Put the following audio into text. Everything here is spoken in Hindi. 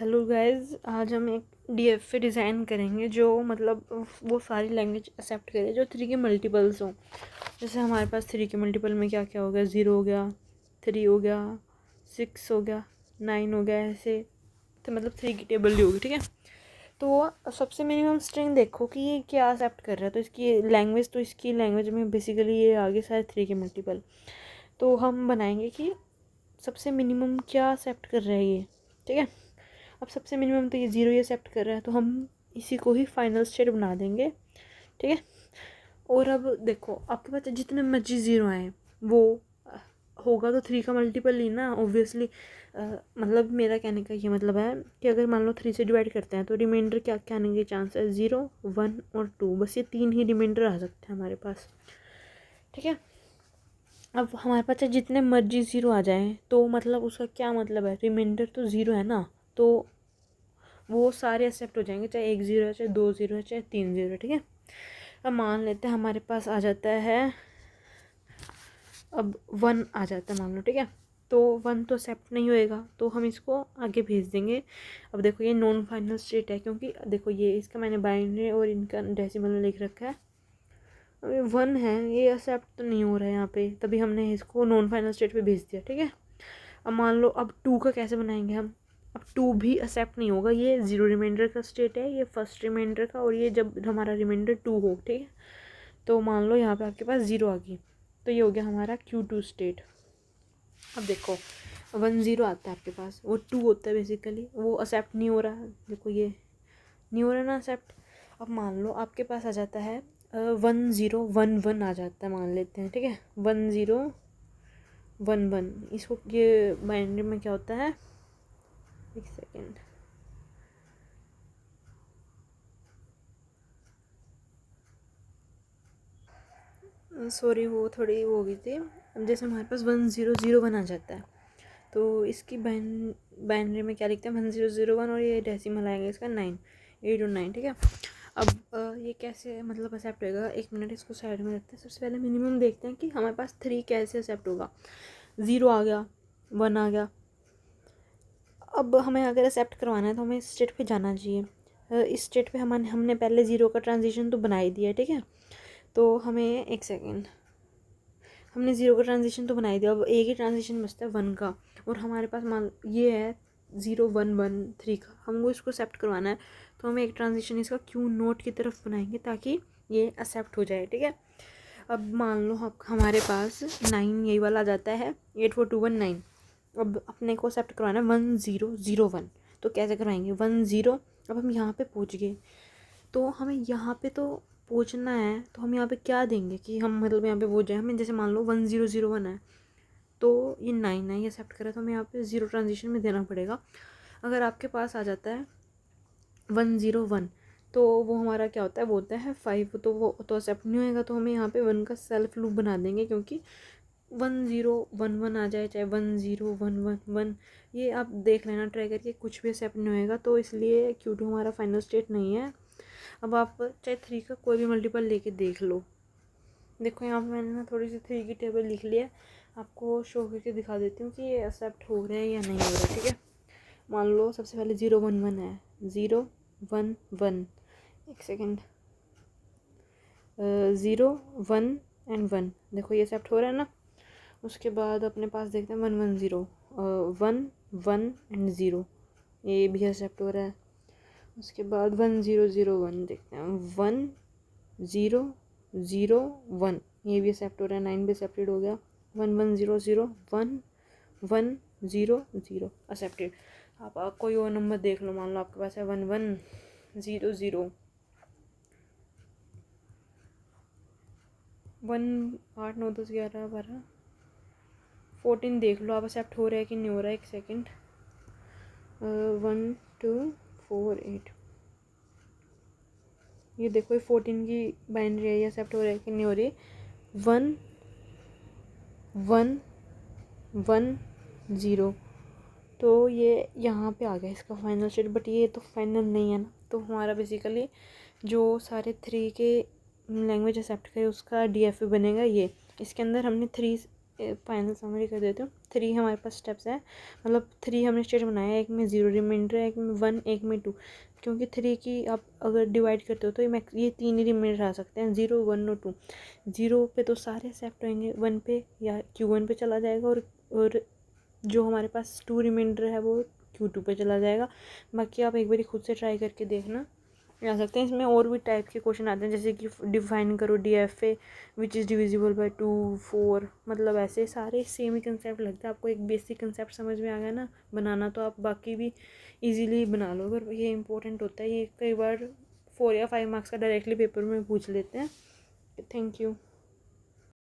हेलो गाइस, आज हम एक डीएफए डिज़ाइन करेंगे जो मतलब वो सारी लैंग्वेज एक्सेप्ट करे जो 3 के मल्टीपल्स हों। जैसे हमारे पास 3 के मल्टीपल में क्या क्या हो गया, 0 हो गया, 3 हो गया, 6 हो गया, 9 हो गया, ऐसे तो मतलब 3 की टेबल ही होगी। ठीक है, तो सबसे मिनिमम स्ट्रिंग देखो कि ये क्या एक्सेप्ट कर रहा है। तो इसकी लैंग्वेज, तो इसकी लैंग्वेज में बेसिकली ये आगे सारे 3 के मल्टीपल। तो हम बनाएंगे कि सबसे मिनिमम क्या एक्सेप्ट कर रहा है ये। ठीक है, अब सबसे मिनिमम तो ये 0 ही एक्सेप्ट कर रहा है, तो हम इसी को ही फाइनल स्टेट बना देंगे। ठीक है, और अब देखो आपके पास जितने मर्जी 0 आए वो होगा तो 3 का मल्टीपल ही ना, ऑब्वियसली। मतलब मेरा कहने का ये मतलब है कि अगर मान लो 3 से डिवाइड करते हैं तो रिमाइंडर क्या क्या आने के चांस है, 0, 1 और 2। बस ये 3 ही रिमाइंडर आ सकते हैं हमारे पास। ठीक है, अब हमारे पास जितने मर्जी 0 आ जाएं तो मतलब उसका क्या मतलब है, रिमाइंडर तो 0 है ना, तो वो सारे एक्सेप्ट हो जाएंगे, चाहे 1 0 है, चाहे 2 0 है, चाहे 3 0 है। ठीक है, अब मान लेते हैं हमारे पास आ जाता है, अब 1 आ जाता है मान लो। ठीक है, तो 1 तो एक्सेप्ट नहीं होएगा, तो हम इसको आगे भेज देंगे। अब देखो ये नॉन फाइनल स्टेट है, क्योंकि देखो ये इसका मैंने बाइनरी और इनका डेसिमल में लिख रखा है। अब ये 1 है, ये एक्सेप्ट तो नहीं हो रहा है यहाँ पे, तभी हमने इसको नॉन फाइनल स्टेट पे भेज दिया। ठीक है, अब मान लो अब 2 का कैसे बनाएंगे हम। अब 2 भी एक्सेप्ट नहीं होगा, ये 0 रिमाइंडर का स्टेट है, ये फर्स्ट रिमाइंडर का, और ये जब हमारा रिमाइंडर 2 हो। ठीक है, तो मान लो यहाँ पे आपके पास 0 आ गई, तो ये हो गया हमारा Q2 स्टेट। अब देखो 1 0 आता है आपके पास, वो 2 होता है बेसिकली, वो एक्सेप्ट नहीं हो रहा। देखो ये नहीं हो रहा ना एक्सेप्ट। अब मान लो आपके पास आ जाता है 1 0 1 1 आ जाता है, मान लेते हैं। ठीक है, 1 0 1 1, इसको ये बाइनरी में क्या होता है, एक सेकेंड, सॉरी वो थोड़ी वो हो गई थी। अब जैसे हमारे पास 1 0 0 1 आ जाता है, तो इसकी बाइनरी में क्या लिखते हैं, 1 0 0 1, और ये डेसिमल आएगा इसका 9, 8 और 9। ठीक है, अब ये कैसे मतलब एक्सेप्ट होएगा, एक मिनट इसको साइड में रखते हैं। सबसे पहले मिनिमम देखते हैं कि हमारे पास 3 कैसे एक्सेप्ट होगा। 0 आ गया, 1 आ गया। अब हमें अगर एक्सेप्ट करवाना है तो हमें इस स्टेट पे जाना चाहिए। इस स्टेट पे हमने पहले 0 का ट्रांजिशन तो बना ही दिया। ठीक है, तो हमें एक सेकेंड, हमने 0 का ट्रांजिशन तो बना ही दिया। अब एक ही ट्रांजिशन बचता है 1 का, और हमारे पास मान ये है 0 1 1 3 का, हमको इसको एक्सेप्ट करवाना है, तो हम एक ट्रांजिशन इसका Q0 की तरफ बनाएंगे ताकि ये एक्सेप्ट हो जाए। ठीक है, अब मान लो हमारे पास 9 यही वाला आ जाता है, 8 4 2 1 9। अब अपने को एक्सेप्ट करवाना है 1 0 0 1, तो कैसे करवाएंगे 1 0। अब हम यहाँ पे पहुँच गए, तो हमें यहाँ पे तो पहुँचना है, तो हम यहाँ पे क्या देंगे कि हम मतलब यहाँ पे पहुँच जाए। हमें जैसे मान लो 1 0 0 1 है, तो ये 9 9 एक्सेप्ट करा, तो हमें यहाँ पे 0 ट्रांजिशन में देना पड़ेगा। अगर आपके पास आ जाता है 1 0 1, तो वो हमारा क्या होता है, वो होता है 5, तो वो तो एक्सेप्ट नहीं होएगा, तो हमें यहाँ पे 1 का सेल्फ लूप बना देंगे, क्योंकि 1 0 1 1 आ जाए, चाहे 1 0 1 1 1, ये आप देख लेना ट्राई करके, कुछ भी एक्सेप्ट नहीं होएगा, तो इसलिए Q2 हमारा फाइनल स्टेट नहीं है। अब आप चाहे 3 का कोई भी मल्टीपल लेके देख लो। देखो यहाँ पे मैंने ना थोड़ी सी 3 की टेबल लिख लिया है, आपको शो करके दिखा देती हूँ कि ये एक्सेप्ट हो रहा है या नहीं हो रहा है। ठीक है, मान लो सबसे पहले 0 1 1 है, 0 1 1, एक सेकेंड, 0 1 एंड 1, देखो ये एक्सेप्ट हो रहा है ना। उसके बाद अपने पास देखते हैं 1 1 0, 1 1 एंड 0, ये भी एक्सेप्ट हो रहा है। उसके बाद 1 0 0 1 देखते हैं, 1 0 0 1, ये भी एक्सेप्ट हो रहा है, 9 भी एक्सेप्टेड हो गया। 1 1 0 0 1 1 0 0 एक्सेप्टेड। आप कोई और नंबर देख लो, मान लो आपके पास है 1 1 0 0 1, 8 9 10 11 12 14 देख लो आप, एक्सेप्ट हो रहा है कि नहीं हो रहा है। एक सेकेंड, 1 2 4 8, ये देखो ये 14 की बाइनरी है, ये एक्सेप्ट हो रहा है कि नहीं हो रही। 1 1 1 0, तो ये यहाँ पे आ गया इसका फाइनल स्टेट, बट ये तो फाइनल नहीं है ना। तो हमारा बेसिकली जो सारे 3 के लैंग्वेज एक्सेप्ट करे उसका डीएफए बनेगा ये। इसके अंदर हमने 3 फाइनल समरी कर देती हूँ। 3 हमारे पास स्टेप्स हैं, मतलब 3 हमने स्टेज बनाया है, एक में 0 रिमाइंडर है, एक में 1, एक में 2, क्योंकि 3 की आप अगर डिवाइड करते हो तो ये 3 ही रिमाइंडर आ सकते हैं, 0, 1 और 2। 0 पे तो सारे एक्सेप्ट होंगे, 1 पे या Q1 पे चला जाएगा, और जो हमारे पास 2 रिमाइंडर है वो Q2 पे चला जाएगा। बाकी आप एक बार खुद से ट्राई करके देखना, आ सकते हैं। इसमें और भी टाइप के क्वेश्चन आते हैं, जैसे कि डिफाइन करो DFA which is divisible by 2, 4, मतलब ऐसे सारे सेम ही कंसेप्ट लगता है। आपको एक बेसिक कंसेप्ट समझ में आ गया ना बनाना, तो आप बाकी भी इजीली बना लो। अगर ये इंपॉर्टेंट होता है, ये कई बार 4 या 5 मार्क्स का डायरेक्टली पेपर में पूछ लेते हैं। Thank you.